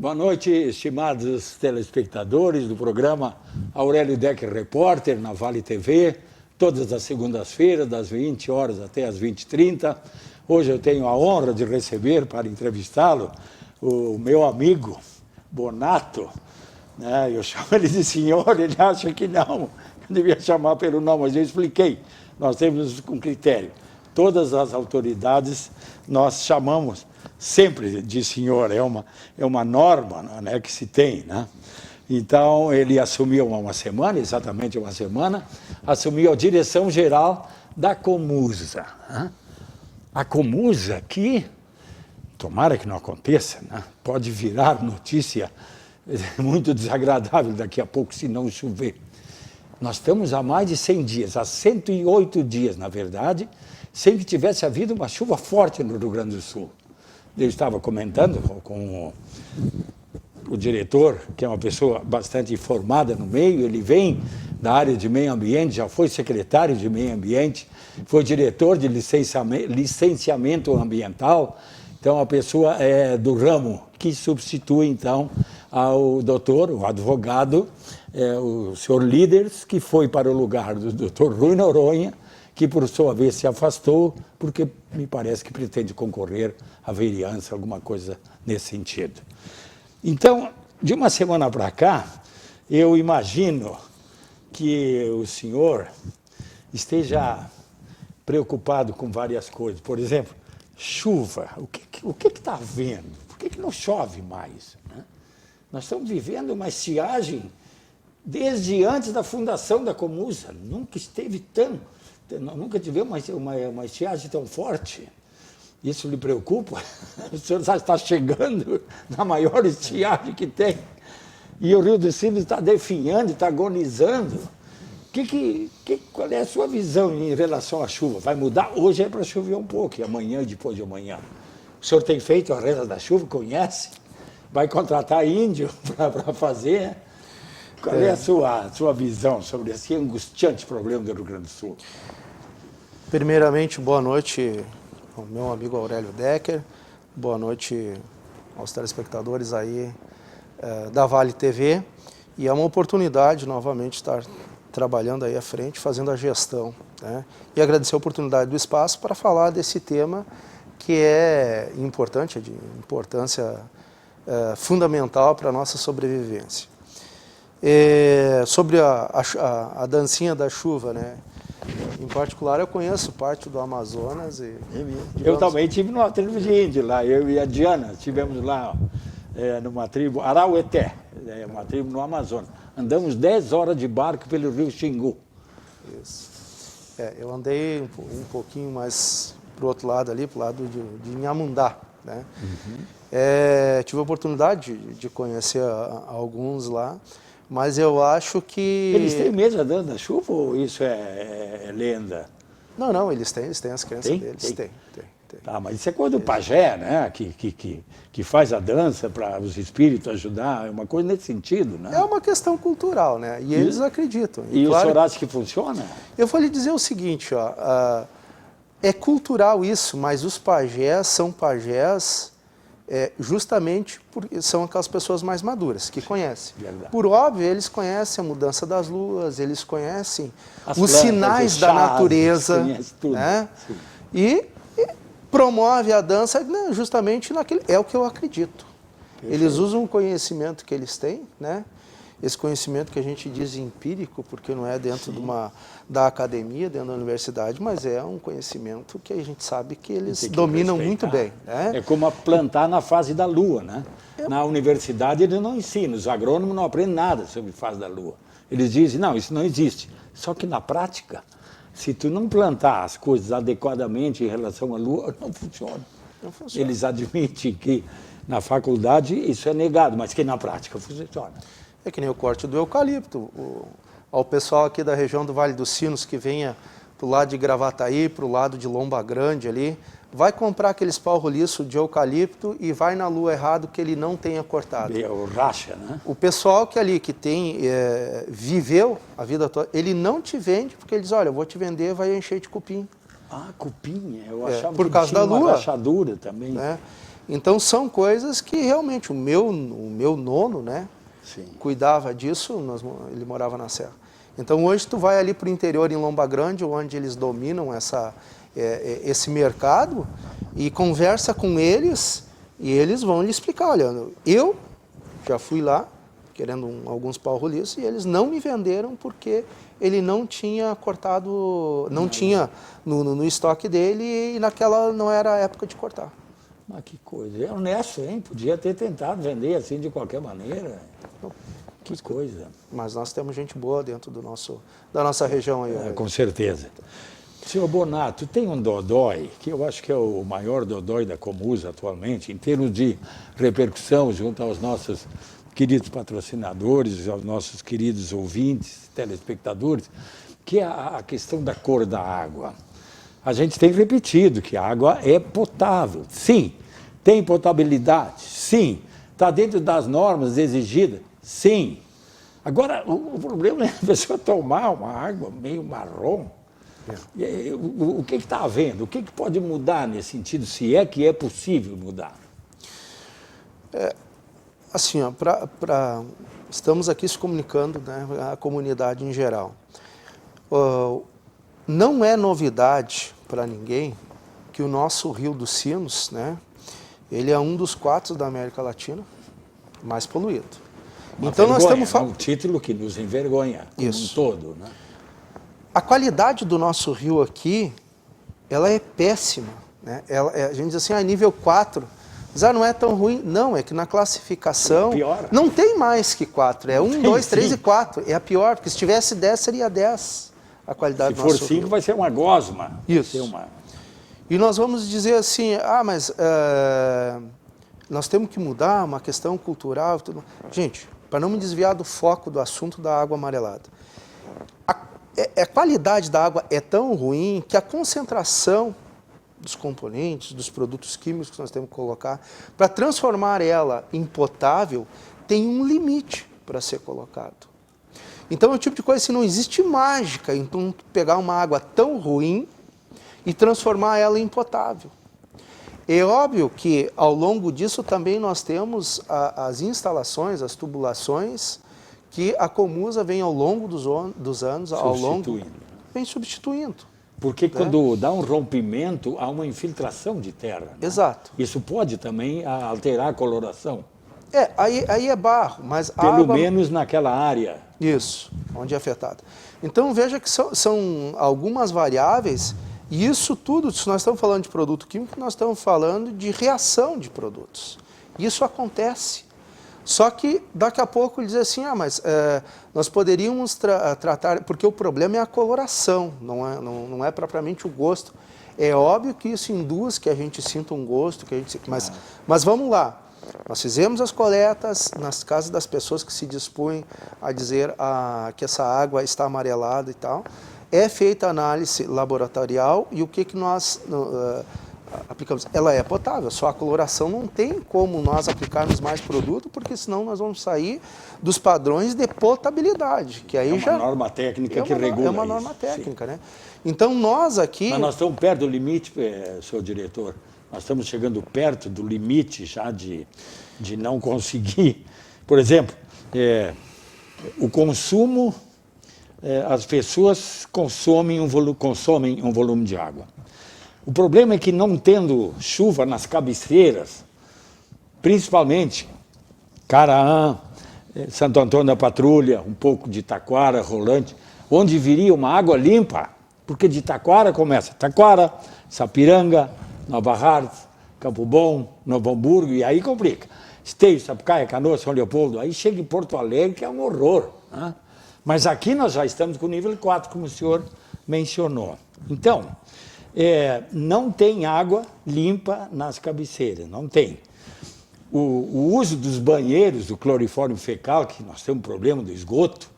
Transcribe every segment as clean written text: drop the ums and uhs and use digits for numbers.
Boa noite, estimados telespectadores do programa Aurélio Decker Repórter, na Vale TV, todas as segundas-feiras, das 20 horas até as 20h30. Hoje eu tenho a honra de receber para entrevistá-lo o meu amigo Bonato, né? Eu chamo ele de senhor, ele acha que não, eu devia chamar pelo nome, mas eu expliquei, nós temos com critério. Todas as autoridades nós chamamos sempre de senhor, é uma norma, né, que se tem, né? Então, ele assumiu há uma semana, exatamente uma semana, assumiu a direção-geral da Comusa. Né? A Comusa que, tomara que não aconteça, né, pode virar notícia muito desagradável daqui a pouco, se não chover. Nós estamos há mais de 100 dias, há 108 dias, na verdade, sem que tivesse havido uma chuva forte no Rio Grande do Sul. Eu estava comentando com o diretor, que é uma pessoa bastante informada no meio, ele vem da área de meio ambiente, já foi secretário de meio ambiente, foi diretor de licenciamento ambiental, então a pessoa é do ramo que substitui então ao doutor, o advogado, o senhor Líderes, que foi para o lugar do doutor Rui Noronha, que por sua vez se afastou, porque me parece que pretende concorrer à vereança, alguma coisa nesse sentido. Então, de uma semana para cá, eu imagino que o senhor esteja preocupado com várias coisas. Por exemplo, chuva. O que está havendo? Por que não chove mais? Né? Nós estamos vivendo uma estiagem desde antes da fundação da Comusa. Nunca tivemos uma estiagem tão forte. Isso lhe preocupa? O senhor já está chegando na maior estiagem que tem. E o Rio dos Sinos está definhando, está agonizando. Qual é a sua visão em relação à chuva? Vai mudar? Hoje é para chover um pouco, e amanhã e depois de amanhã. O senhor tem feito a reza da chuva? Conhece? Vai contratar índio para fazer? Qual é a sua visão sobre esse angustiante problema do Rio Grande do Sul? Primeiramente, boa noite ao meu amigo Aurélio Decker, boa noite aos telespectadores aí da Vale TV, e é uma oportunidade novamente estar trabalhando aí à frente, fazendo a gestão, né? E agradecer a oportunidade do espaço para falar desse tema que é importante, é de importância fundamental para a nossa sobrevivência. Sobre a dancinha da chuva, né? Em particular, eu conheço parte do Amazonas. Eu também tive numa tribo de índio lá, eu e a Diana, estivemos lá numa tribo, Araueté, uma tribo no Amazonas. Andamos 10 horas de barco pelo rio Xingu. Isso. Eu andei um pouquinho mais para o outro lado ali, para o lado de Inhamundá, né? Uhum. Tive a oportunidade de conhecer alguns lá. Mas eu acho que... Eles têm mesmo a dança da chuva ou isso é lenda? Não, eles têm as crenças deles. Tem. Tá, mas isso é coisa do pajé, né? Que faz a dança para os espíritos ajudar, é uma coisa nesse sentido, né? É uma questão cultural, né? E eles acreditam. E claro, o senhor acha que funciona? Eu vou lhe dizer o seguinte, ó, é cultural isso, mas os pajés são pajés... justamente porque são aquelas pessoas mais maduras, que conhecem. Verdade. Por óbvio, eles conhecem a mudança das luas, eles conhecem os plantas, sinais da natureza, tudo, né? E promove a dança justamente naquele... É o que eu acredito. Perfeito. Eles usam o conhecimento que eles têm, né? esse conhecimento que a gente diz empírico, porque não é dentro da academia, dentro da universidade, mas é um conhecimento que a gente sabe que eles dominam muito bem. Né? É como plantar na fase da Lua, né? Na universidade eles não ensinam, os agrônomos não aprendem nada sobre a fase da Lua. Eles dizem, não, isso não existe. Só que na prática, se tu não plantar as coisas adequadamente em relação à Lua, não funciona. Não funciona. Eles admitem que na faculdade isso é negado, mas que na prática funciona. É que nem o corte do eucalipto. Ao pessoal aqui da região do Vale dos Sinos que venha para o lado de Gravataí, para o lado de Lomba Grande ali, vai comprar aqueles pau roliço de eucalipto e vai na lua errado que ele não tenha cortado. É o racha, né? O pessoal que ali que tem, viveu a vida toda, ele não te vende porque ele diz, olha, eu vou te vender, vai encher de cupim. Ah, cupim, eu achava por que causa tinha da uma lua. rachadura também. Né? Então são coisas que realmente o meu nono, né, Sim. cuidava disso, ele morava na Serra. Então hoje tu vai ali para o interior em Lomba Grande, onde eles dominam esse mercado, e conversa com eles, e eles vão lhe explicar, olha, eu já fui lá, querendo alguns pau roliços, e eles não me venderam porque ele não tinha cortado, não tinha no estoque dele, e naquela não era a época de cortar. Mas que coisa, é honesto, hein? Podia ter tentado vender assim de qualquer maneira. Que coisa. Mas nós temos gente boa dentro da nossa região aí. Com certeza. Senhor Bonato, tem um dodói, que eu acho que é o maior dodói da Comusa atualmente, em termos de repercussão junto aos nossos queridos patrocinadores, aos nossos queridos ouvintes, telespectadores, que é a questão da cor da água. A gente tem repetido que a água é potável. Sim. Tem potabilidade. Sim. Está dentro das normas exigidas. Sim. Agora, o problema é a pessoa tomar uma água meio marrom. O que está havendo? O que pode mudar nesse sentido, se é que é possível mudar? Assim, ó, estamos aqui se comunicando, né, a comunidade em geral. Não é novidade para ninguém que o nosso Rio dos Sinos, né, ele é um dos 4 da América Latina mais poluído. Então nós estamos falando um título que nos envergonha como um todo, né? A qualidade do nosso rio aqui, ela é péssima, né? A gente diz assim, nível 4, mas não é tão ruim. Não, é que na classificação não tem mais que 4, é 1, 2, 3 e 4. É a pior, porque se tivesse 10, seria 10 a qualidade do nosso rio. Se for 5, vai ser uma gosma. Isso. E nós vamos dizer assim, mas nós temos que mudar uma questão cultural. Tudo. Gente, para não me desviar do foco do assunto da água amarelada. A qualidade da água é tão ruim que a concentração dos componentes, dos produtos químicos que nós temos que colocar, para transformar ela em potável, tem um limite para ser colocado. Então é o tipo de coisa assim, não existe mágica em tu pegar uma água tão ruim e transformar ela em potável. É óbvio que ao longo disso também nós temos as instalações, as tubulações, que a Comusa vem ao longo dos anos, vem substituindo. Porque quando dá um rompimento, há uma infiltração de terra. Né? Exato. Isso pode também alterar a coloração. Aí é barro, mas pelo água... menos naquela área. Isso, onde é afetado. Então veja que são algumas variáveis, e isso tudo, se nós estamos falando de produto químico, nós estamos falando de reação de produtos. Isso acontece. Só que daqui a pouco ele diz assim, mas nós poderíamos tratar, porque o problema é a coloração, não é propriamente o gosto. É óbvio que isso induz que a gente sinta um gosto, mas vamos lá. Nós fizemos as coletas nas casas das pessoas que se dispõem a dizer que essa água está amarelada e tal. É feita a análise laboratorial e o que nós aplicamos? Ela é potável, só a coloração não tem como nós aplicarmos mais produto, porque senão nós vamos sair dos padrões de potabilidade. Que aí uma norma técnica que regula isso. É uma norma técnica, né? Então nós aqui... Mas nós estamos perto do limite, senhor diretor. Nós estamos chegando perto do limite já de não conseguir. Por exemplo, o consumo, as pessoas consomem um volume de água. O problema é que não tendo chuva nas cabeceiras, principalmente Caraã, Santo Antônio da Patrulha, um pouco de Taquara, Rolante, onde viria uma água limpa, porque de Taquara começa Taquara, Sapiranga, Nova Hartz, Campo Bom, Novo Hamburgo, e aí complica. Esteio, Sapucaia, Canoas, São Leopoldo, aí chega em Porto Alegre, que é um horror. Né? Mas aqui nós já estamos com o nível 4, como o senhor mencionou. Então, não tem água limpa nas cabeceiras, não tem. O uso dos banheiros, do clorifórmio fecal, que nós temos um problema do esgoto,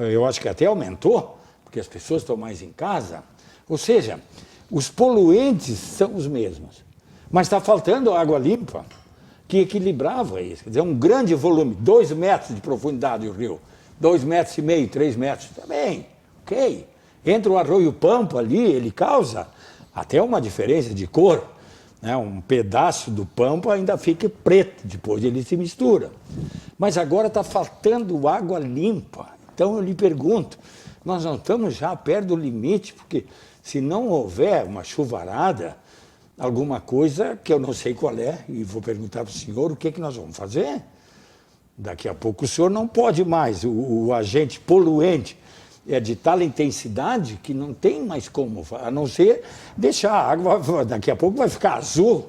eu acho que até aumentou, porque as pessoas estão mais em casa. Ou seja, os poluentes são os mesmos, mas está faltando água limpa que equilibrava isso. Quer dizer, um grande volume, 2 metros de profundidade o rio, 2,5 metros, 3 metros, está bem, ok. Entra o Arroio Pampa ali, ele causa até uma diferença de cor. Né? Um pedaço do Pampa ainda fica preto, depois ele se mistura. Mas agora está faltando água limpa. Então eu lhe pergunto, nós não estamos já perto do limite, porque se não houver uma chuvarada, alguma coisa que eu não sei qual é, e vou perguntar para o senhor o que nós vamos fazer. Daqui a pouco o senhor não pode mais, o agente poluente é de tal intensidade que não tem mais como, a não ser deixar a água, daqui a pouco vai ficar azul.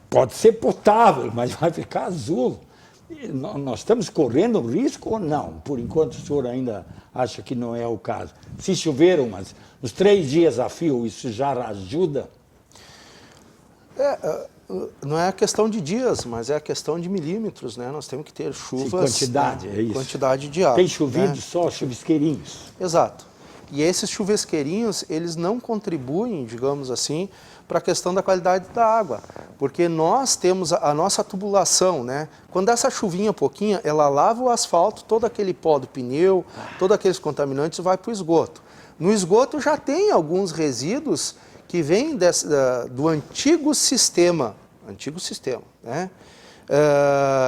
Pode ser potável, mas vai ficar azul. Nós estamos correndo um risco ou não? Por enquanto o senhor ainda acha que não é o caso. Se choveram, mas uns 3 dias a fio, isso já ajuda? Não é a questão de dias, mas é a questão de milímetros, né? Nós temos que ter chuvas... quantidade, é isso. Quantidade de água. Tem chovido, né? só chuvisqueirinhos. Exato. E esses chuvisqueirinhos, eles não contribuem, digamos assim, para a questão da qualidade da água. Porque nós temos a nossa tubulação, né? Quando essa chuvinha pouquinha, ela lava o asfalto, todo aquele pó do pneu, todos aqueles contaminantes vai para o esgoto. No esgoto já tem alguns resíduos que vêm do antigo sistema, né?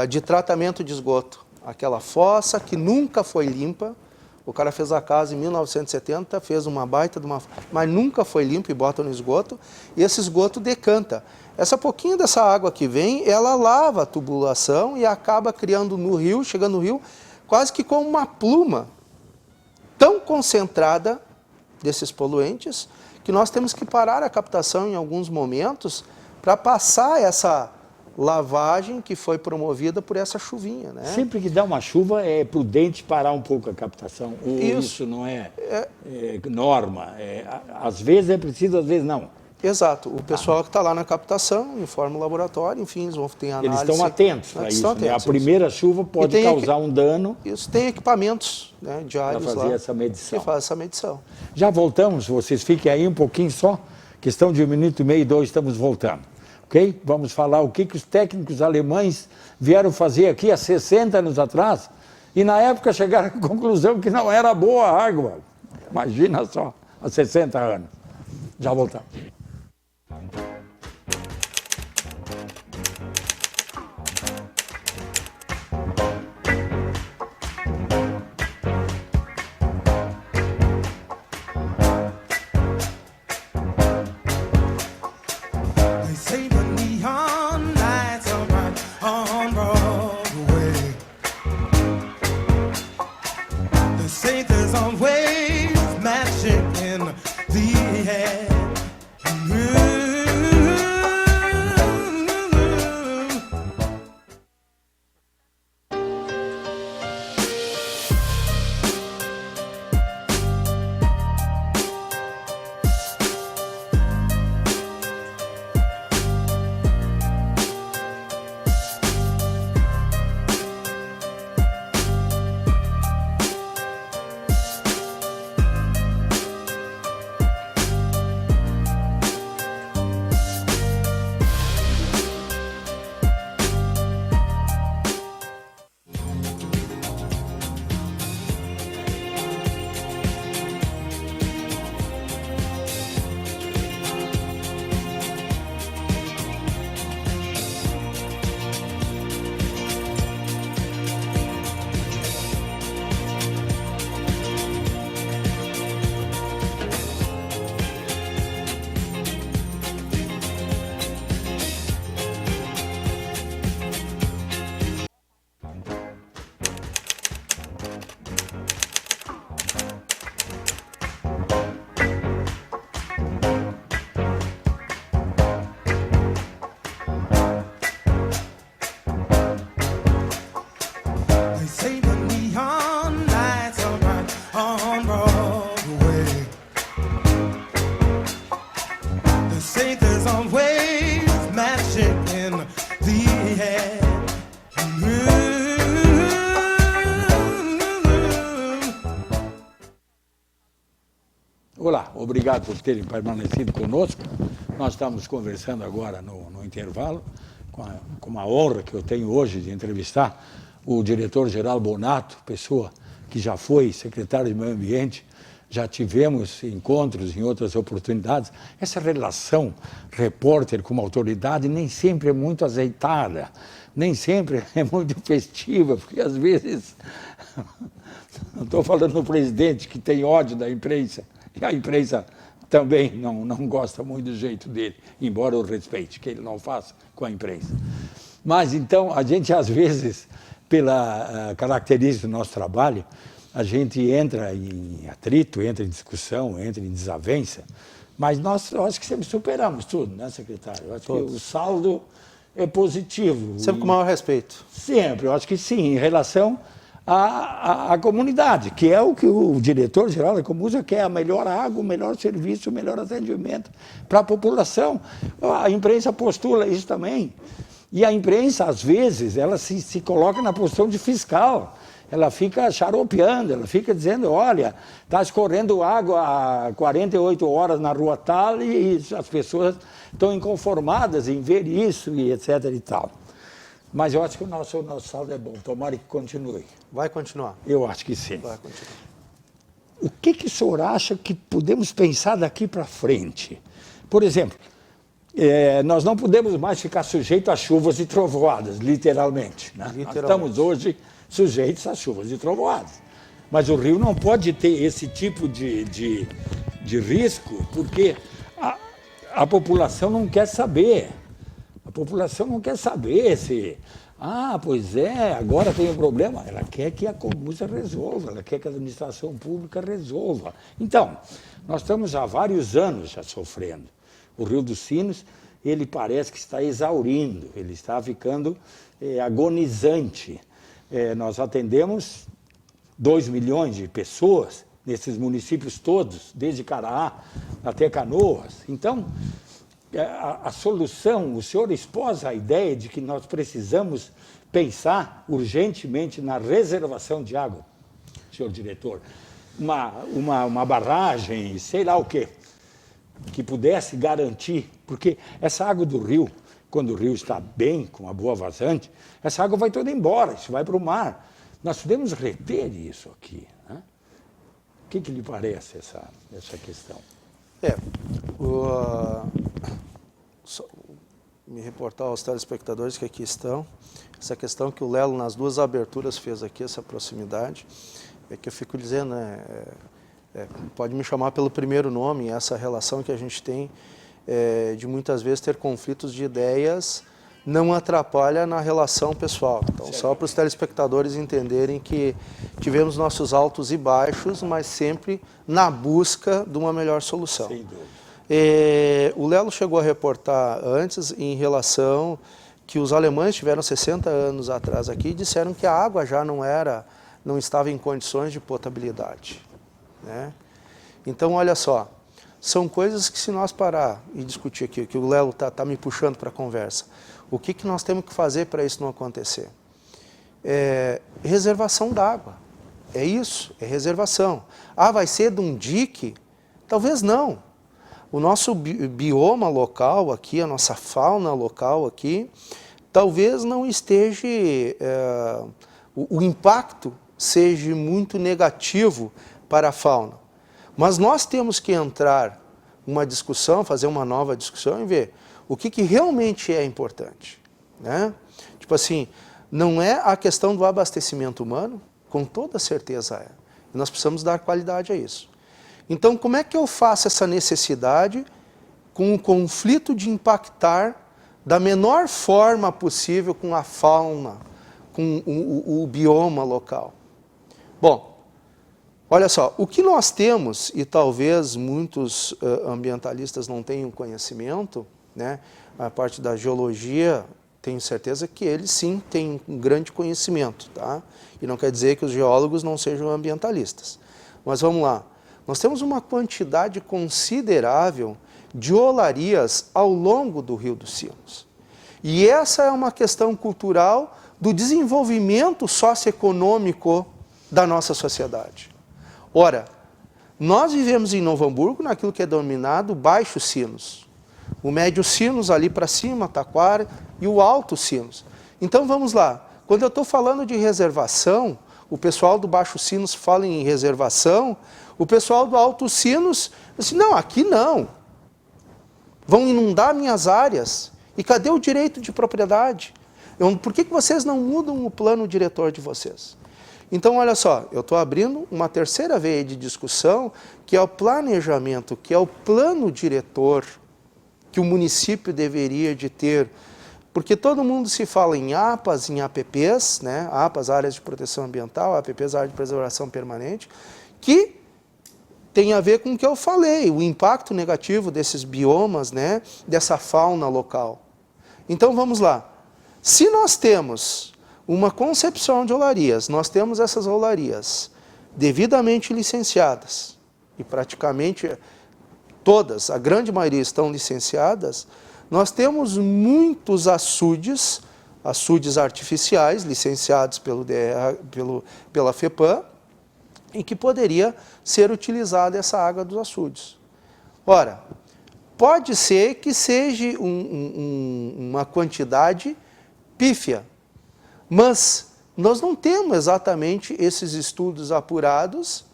De tratamento de esgoto. Aquela fossa que nunca foi limpa. O cara fez a casa em 1970, fez uma baita de uma... mas nunca foi limpo e bota no esgoto, e esse esgoto decanta. Essa pouquinho dessa água que vem, ela lava a tubulação e acaba criando no rio, chegando no rio, quase que como uma pluma tão concentrada desses poluentes, que nós temos que parar a captação em alguns momentos para passar essa lavagem que foi promovida por essa chuvinha. Né? Sempre que dá uma chuva é prudente parar um pouco a captação, ou isso não é norma? Às vezes é preciso, às vezes não. Exato. O pessoal que está lá na captação, informa o laboratório, enfim, eles vão ter análise. Eles estão atentos para isso. Atentos, né? A primeira chuva pode causar um dano. Isso, tem equipamentos, né, diários para fazer lá, essa medição. que faz essa medição. Já voltamos, vocês fiquem aí um pouquinho só. Questão de 1 minuto e meio, 2, estamos voltando. Ok? Vamos falar o que os técnicos alemães vieram fazer aqui há 60 anos atrás e na época chegaram à conclusão que não era boa a água. Imagina só, há 60 anos. Já voltamos. say there's always magic in the air. Olá, obrigado por terem permanecido conosco. Nós estamos conversando agora no intervalo, com uma honra que eu tenho hoje de entrevistar o diretor-geral Bonato, pessoa que já foi secretário de Meio Ambiente. Já tivemos encontros em outras oportunidades. Essa relação repórter com uma autoridade nem sempre é muito azeitada, nem sempre é muito festiva, porque às vezes, não estou falando do presidente que tem ódio da imprensa, e a imprensa também não gosta muito do jeito dele, embora eu respeite que ele não faça com a imprensa. Mas então, a gente às vezes, pela característica do nosso trabalho, a gente entra em atrito, entra em discussão, entra em desavença, mas eu acho que sempre superamos tudo, né, secretário? Eu acho que o saldo é positivo. Sempre com o maior respeito. Sempre, eu acho que sim, em relação à comunidade, que é o que o diretor-geral da Comusa quer, a melhor água, o melhor serviço, o melhor atendimento para a população. A imprensa postula isso também. E a imprensa, às vezes, ela se coloca na posição de fiscal. Ela fica xaropeando, ela fica dizendo, olha, está escorrendo água há 48 horas na rua tal e as pessoas estão inconformadas em ver isso e etc. e tal. Mas eu acho que o nosso saldo é bom, tomara que continue. Vai continuar? Eu acho que sim. Vai continuar. O que o senhor acha que podemos pensar daqui para frente? Por exemplo, nós não podemos mais ficar sujeitos a chuvas e trovoadas, literalmente, né? Nós estamos hoje sujeitos a chuvas e trovoadas. Mas o rio não pode ter esse tipo de risco, porque a população não quer saber. A população não quer saber se... pois é, agora tem um problema. Ela quer que a Comusa resolva, ela quer que a administração pública resolva. Então, nós estamos há vários anos já sofrendo. O Rio dos Sinos, ele parece que está exaurindo, ele está ficando agonizante. Nós atendemos 2 milhões de pessoas nesses municípios todos, desde Caraá até Canoas. Então, a solução, o senhor esposa a ideia de que nós precisamos pensar urgentemente na reservação de água, senhor diretor, uma barragem, sei lá o quê, que pudesse garantir, porque essa água do rio, quando o rio está bem, com uma boa vazante, essa água vai toda embora, isso vai para o mar. Nós podemos reter isso aqui, né? O que lhe parece essa questão? Me reportar aos telespectadores que aqui estão, essa questão que o Lelo nas duas aberturas fez aqui, essa proximidade, é que eu fico dizendo, pode me chamar pelo primeiro nome, essa relação que a gente tem de muitas vezes ter conflitos de ideias não atrapalha na relação pessoal. Então, só para os telespectadores entenderem que tivemos nossos altos e baixos, mas sempre na busca de uma melhor solução. Sem dúvida. O Lelo chegou a reportar antes em relação que os alemães tiveram 60 anos atrás aqui e disseram que a água já não estava em condições de potabilidade, né? Então, olha só, são coisas que se nós parar e discutir aqui, que o Lelo tá me puxando para a conversa, o que nós temos que fazer para isso não acontecer? Reservação d'água, é isso, é reservação. Vai ser de um dique? Talvez não. O nosso bioma local aqui, a nossa fauna local aqui, talvez não esteja, o impacto seja muito negativo para a fauna. Mas nós temos que entrar numa discussão, fazer uma nova discussão e ver o que realmente é importante, né? Tipo assim, não é a questão do abastecimento humano, com toda certeza é. E nós precisamos dar qualidade a isso. Então, como é que eu faço essa necessidade com o conflito de impactar da menor forma possível com a fauna, com o bioma local? Bom, olha só, o que nós temos, e talvez muitos ambientalistas não tenham conhecimento, né? A parte da geologia, tenho certeza que eles sim têm um grande conhecimento, tá? E não quer dizer que os geólogos não sejam ambientalistas. Mas vamos lá, nós temos uma quantidade considerável de olarias ao longo do Rio dos Sinos. E essa é uma questão cultural do desenvolvimento socioeconômico da nossa sociedade. Ora, nós vivemos em Novo Hamburgo naquilo que é denominado Baixo Sinos. O Médio Sinos ali para cima, Taquara, e o Alto Sinos. Então vamos lá, quando eu estou falando de reservação, o pessoal do Baixo Sinos fala em reservação, o pessoal do Alto Sinos diz assim, não, aqui não. Vão inundar minhas áreas. E cadê o direito de propriedade? Por que vocês não mudam o plano diretor de vocês? Então, olha só, eu estou abrindo uma terceira veia de discussão, que é o planejamento, que é o plano diretor que o município deveria de ter. Porque todo mundo se fala em APAs, em APPs, né? APAs, áreas de proteção ambiental, APPs, áreas de preservação permanente, que tem a ver com o que eu falei, o impacto negativo desses biomas, né? Dessa fauna local. Então, vamos lá. Se nós temos uma concepção de olarias, nós temos essas olarias devidamente licenciadas, e praticamente todas, a grande maioria estão licenciadas, nós temos muitos açudes artificiais, licenciados pela FEPAM, em que poderia ser utilizada essa água dos açudes. Ora, pode ser que seja uma quantidade pífia, mas nós não temos exatamente esses estudos apurados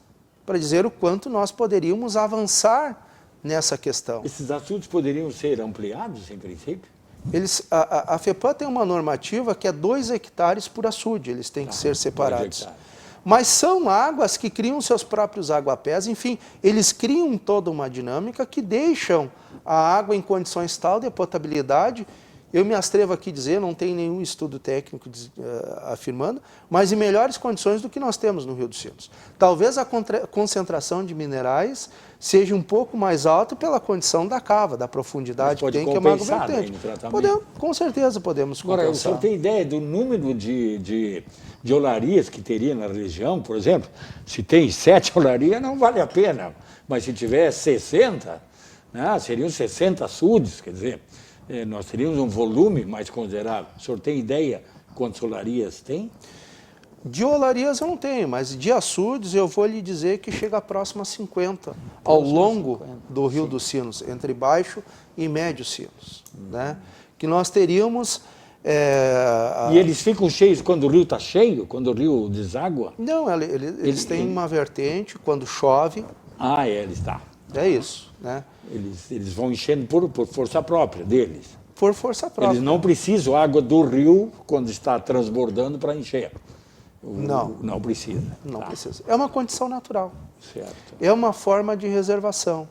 para dizer o quanto nós poderíamos avançar nessa questão. Esses açudes poderiam ser ampliados, em princípio? A FEPAM tem uma normativa que é 2 hectares por açude, eles têm que ser separados. Mas são águas que criam seus próprios aguapés, enfim, eles criam toda uma dinâmica que deixam a água em condições tal de potabilidade. Eu me atrevo aqui a dizer, não tem nenhum estudo técnico afirmando, mas em melhores condições do que nós temos no Rio dos Sinos. Talvez a concentração de minerais seja um pouco mais alta pela condição da cava, da profundidade que tem, que é uma água vertente. Com certeza podemos compensar. Agora, o senhor tem ideia do número de olarias que teria na região, por exemplo? Se tem 7 olarias, não vale a pena, mas se tiver 60, né, seriam 60 açudes, quer dizer, nós teríamos um volume mais considerável. O senhor tem ideia quantas olarias tem? De olarias eu não tenho, mas de açudes eu vou lhe dizer que chega próximo a 50, ao longo do Rio dos Sinos, entre Baixo e Médio Sinos. Né? Que nós teríamos... E eles ficam cheios quando o rio está cheio? Quando o rio deságua? Não, eles têm uma vertente quando chove. Ele está. É isso, né? Eles vão enchendo por força própria deles. Por força própria. Eles não precisam água do rio quando está transbordando para encher. Não precisa. Não precisa. É uma condição natural. Certo. É uma forma de reservação.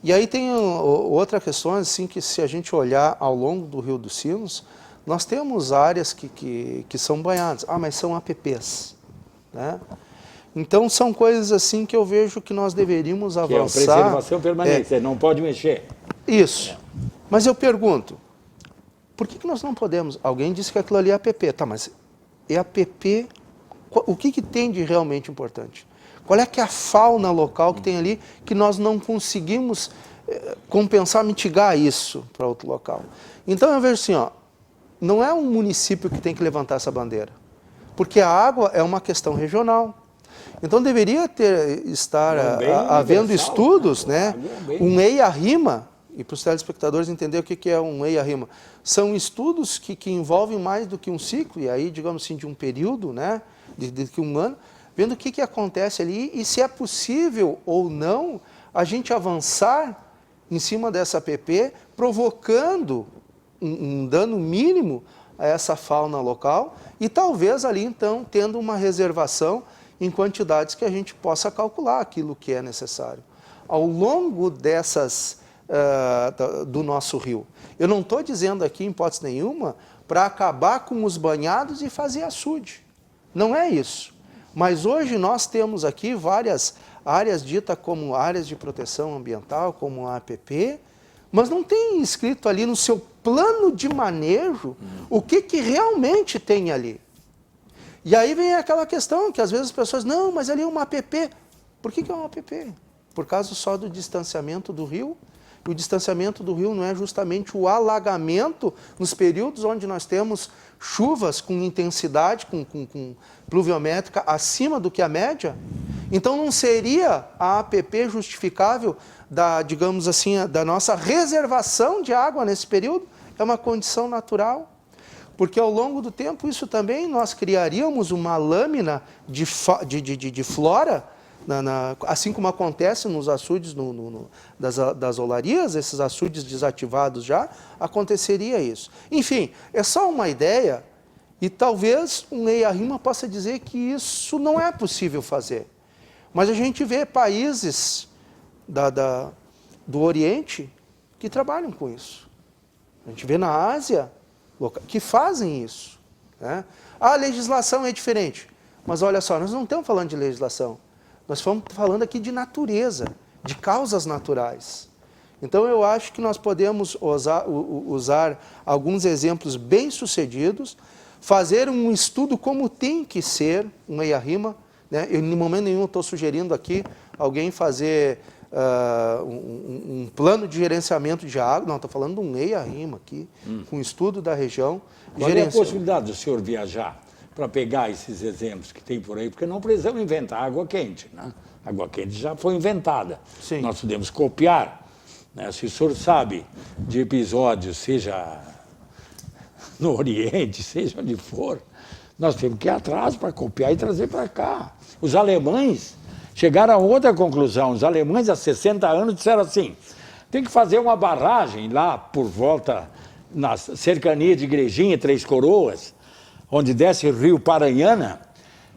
E aí tem outra questão, assim, que se a gente olhar ao longo do Rio dos Sinos, nós temos áreas que são banhadas. Mas são APPs, né? Então, são coisas assim que eu vejo que nós deveríamos avançar. É a preservação permanente, você não pode mexer. Isso. Mas eu pergunto, por que nós não podemos? Alguém disse que aquilo ali é APP. Tá, mas é APP, o que tem de realmente importante? Qual é que é a fauna local que tem ali que nós não conseguimos compensar, mitigar isso para outro local? Então, eu vejo assim, não é um município que tem que levantar essa bandeira, porque a água é uma questão regional. Então deveria estar havendo estudos, né? Um EIA-RIMA, e para os telespectadores entenderem o que é um EIA-RIMA. São estudos que envolvem mais do que um ciclo, e aí, digamos assim, de um período, né? de um ano, vendo o que acontece ali e se é possível ou não a gente avançar em cima dessa APP, provocando um dano mínimo a essa fauna local e talvez ali, então, tendo uma reservação em quantidades que a gente possa calcular aquilo que é necessário. Ao longo do nosso rio. Eu não estou dizendo aqui, em hipótese nenhuma, para acabar com os banhados e fazer açude. Não é isso. Mas hoje nós temos aqui várias áreas ditas como áreas de proteção ambiental, como a APP, mas não tem escrito ali no seu plano de manejo o que realmente tem ali. E aí vem aquela questão que às vezes as pessoas, não, mas ali é uma APP. Por que é uma APP? Por causa só do distanciamento do rio? E o distanciamento do rio não é justamente o alagamento nos períodos onde nós temos chuvas com intensidade, com pluviométrica acima do que a média? Então não seria a APP justificável digamos assim, da nossa reservação de água nesse período? É uma condição natural. Porque ao longo do tempo isso também nós criaríamos uma lâmina de flora, assim como acontece nos açudes das olarias, esses açudes desativados já, aconteceria isso. Enfim, é só uma ideia e talvez um EIA-RIMA possa dizer que isso não é possível fazer. Mas a gente vê países do Oriente que trabalham com isso. A gente vê na Ásia que fazem isso. Né? A legislação é diferente. Mas olha só, nós não estamos falando de legislação. Nós estamos falando aqui de natureza, de causas naturais. Então eu acho que nós podemos usar alguns exemplos bem-sucedidos, fazer um estudo como tem que ser um EIA-RIMA. Né? Eu, em momento nenhum, estou sugerindo aqui alguém fazer um plano de gerenciamento de água. Não, estou falando de um EIA-RIMA aqui, com um estudo da região. Qual é a possibilidade do senhor viajar para pegar esses exemplos que tem por aí? Porque não precisamos inventar água quente. Né? A água quente já foi inventada. Sim. Nós podemos copiar. Né? Se o senhor sabe de episódios, seja no Oriente, seja onde for, nós temos que ir atrás para copiar e trazer para cá. Os alemães chegaram a outra conclusão. Os alemães, há 60 anos, disseram assim, tem que fazer uma barragem lá por volta, na cercania de Igrejinha, Três Coroas, onde desce o rio Paranhana,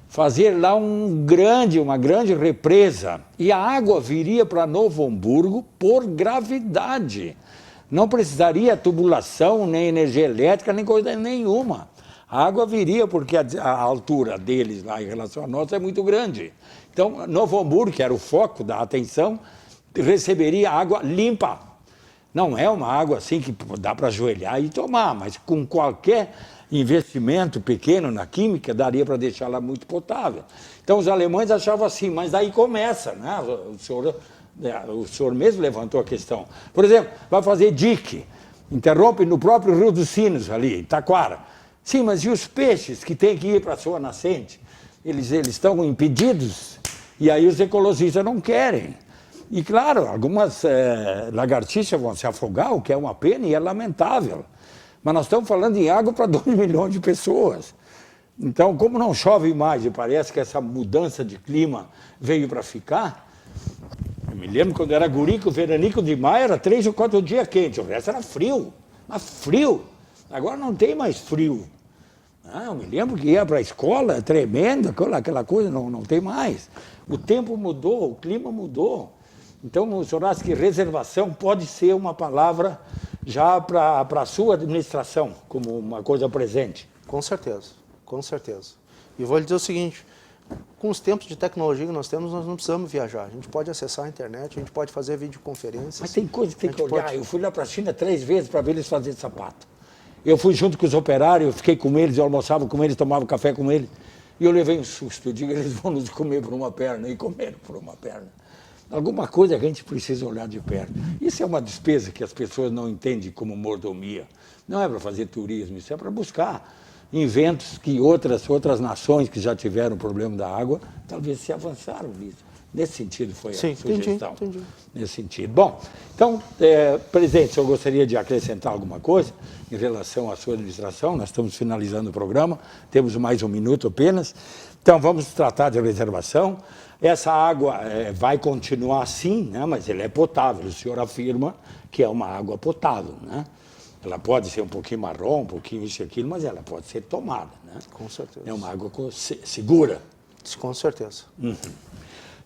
fazer lá uma grande represa. E a água viria para Novo Hamburgo por gravidade. Não precisaria tubulação, nem energia elétrica, nem coisa nenhuma. A água viria porque a altura deles lá em relação a nós é muito grande. Então, Novo Hamburgo, que era o foco da atenção, receberia água limpa. Não é uma água assim que dá para ajoelhar e tomar, mas com qualquer investimento pequeno na química, daria para deixá-la muito potável. Então, os alemães achavam assim, mas daí começa, né? O senhor mesmo levantou a questão. Por exemplo, vai fazer dique, interrompe no próprio Rio dos Sinos, ali, em Taquara. Sim, mas e os peixes que têm que ir para a sua nascente? Eles estão impedidos e aí os ecologistas não querem. E, claro, algumas lagartixas vão se afogar, o que é uma pena e é lamentável. Mas nós estamos falando em água para 2 milhões de pessoas. Então, como não chove mais e parece que essa mudança de clima veio para ficar, eu me lembro quando era guri, que o veranico de maio era 3 ou 4 dias quente, o resto era frio, mas frio. Agora não tem mais frio. Eu me lembro que ia para a escola, tremendo, aquela coisa, não tem mais. O tempo mudou, o clima mudou. Então, o senhor acha que reservação pode ser uma palavra já para a sua administração, como uma coisa presente? Com certeza, com certeza. E vou lhe dizer o seguinte, com os tempos de tecnologia que nós temos, nós não precisamos viajar. A gente pode acessar a internet, a gente pode fazer videoconferências. Mas tem coisa que tem que olhar. Eu fui lá para a China 3 vezes para ver eles fazerem sapato. Eu fui junto com os operários, eu fiquei com eles, eu almoçava com eles, tomava café com eles. E eu levei um susto. Eu digo, eles vão nos comer por uma perna. E comeram por uma perna. Alguma coisa que a gente precisa olhar de perto. Isso é uma despesa que as pessoas não entendem como mordomia. Não é para fazer turismo, isso é para buscar inventos que outras nações que já tiveram o problema da água, talvez se avançaram nisso. Nesse sentido foi a sugestão. Entendi. Nesse sentido. Bom, então, presidente, o senhor gostaria de acrescentar alguma coisa em relação à sua administração? Nós estamos finalizando o programa, temos mais 1 minuto apenas. Então, vamos tratar de reservação. Essa água vai continuar assim, né? Mas ela é potável. O senhor afirma que é uma água potável, né? Ela pode ser um pouquinho marrom, um pouquinho isso e aquilo, mas ela pode ser tomada, né? Com certeza. É uma água segura. Com certeza. Uhum.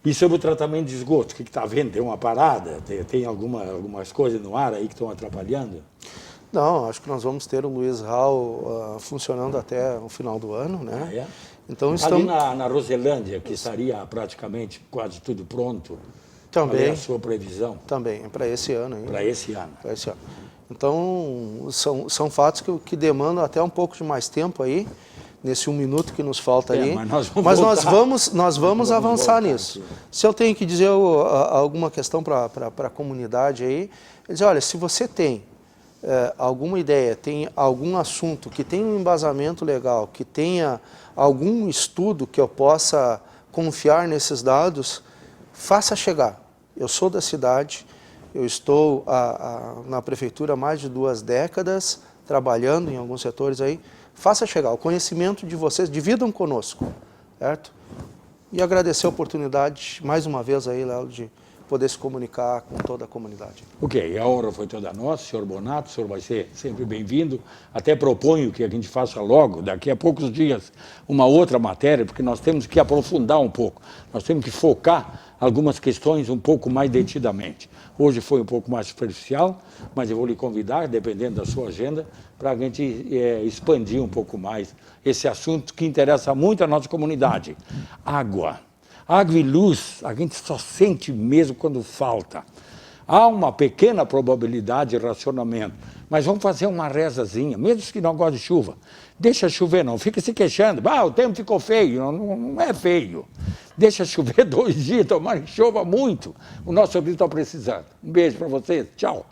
E sobre o tratamento de esgoto, o que está havendo? Tem uma parada? Tem algumas coisas no ar aí que estão atrapalhando? Não, acho que nós vamos ter o Luiz Hall funcionando até o final do ano, né? Ah, é? Então, ali na Roselândia, que estaria praticamente quase tudo pronto, também, qual é a sua previsão? Também, é para esse ano. Para esse ano. Para esse ano. Então, são fatos que demandam até um pouco de mais tempo aí, nesse 1 minuto que nos falta É, aí. mas nós vamos avançar voltar nisso. aqui. Se eu tenho que dizer alguma questão para a comunidade aí, dizer, olha, se você tem alguma ideia, tem algum assunto que tenha um embasamento legal, que tenha algum estudo que eu possa confiar nesses dados, faça chegar. Eu sou da cidade, eu estou na prefeitura há mais de 2 décadas, trabalhando em alguns setores aí, faça chegar o conhecimento de vocês, dividam conosco, certo? E agradecer a oportunidade, mais uma vez aí, Léo, de poder se comunicar com toda a comunidade. Ok, a honra foi toda nossa, senhor Bonato, o senhor vai ser sempre bem-vindo. Até proponho que a gente faça logo, daqui a poucos dias, uma outra matéria, porque nós temos que aprofundar um pouco, nós temos que focar algumas questões um pouco mais detidamente. Hoje foi um pouco mais superficial, mas eu vou lhe convidar, dependendo da sua agenda, para a gente expandir um pouco mais esse assunto que interessa muito a nossa comunidade. Água. Água e luz, a gente só sente mesmo quando falta. Há uma pequena probabilidade de racionamento, mas vamos fazer uma rezazinha, mesmo que não goste de chuva. Deixa chover, não fica se queixando. O tempo ficou feio. Não é feio. Deixa chover 2 dias, tomara que chova muito. O nosso rio está precisando. Um beijo para vocês. Tchau.